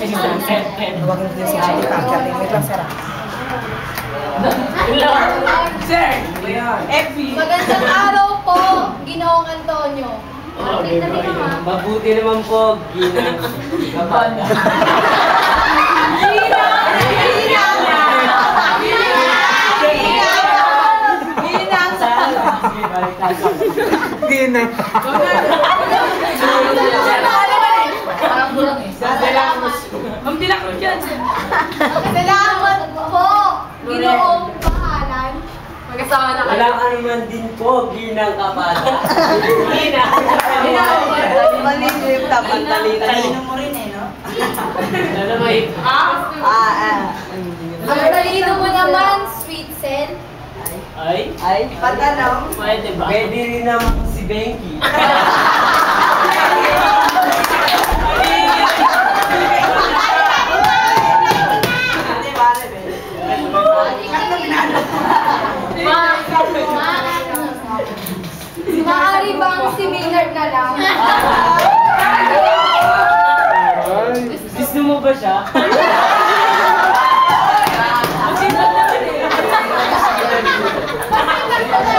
Huwag mo yung section ipang. Wait lang, Sarah. Sir! Magandang araw po, Ginoong Antonio. Mabuti naman po, Ginang Kapada. Ginang. Salamat po, Ginoong Pahalan. Magkasama na kayo. Walang anuman din po, Ginang Kapada. Malilim dapat talina. Talino mo rin eh, no? Ang talino mo naman, Sweet Sen. Ay? Patanong. Pwede ba? Pwede rin naman si Benki. Maaari bang si Maynard na lang? Gusto mo ba siya?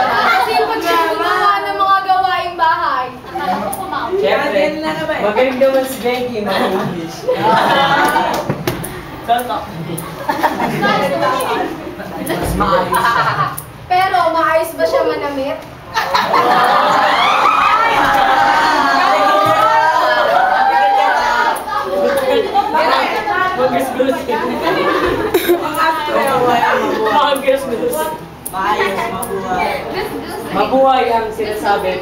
Kasi pag siya gumawa ng mga gawaing bahay, Siyempre, magaling naman si Benki, mag-English. pero maayos ba siya manamit? Mabuhay ang sinasabi.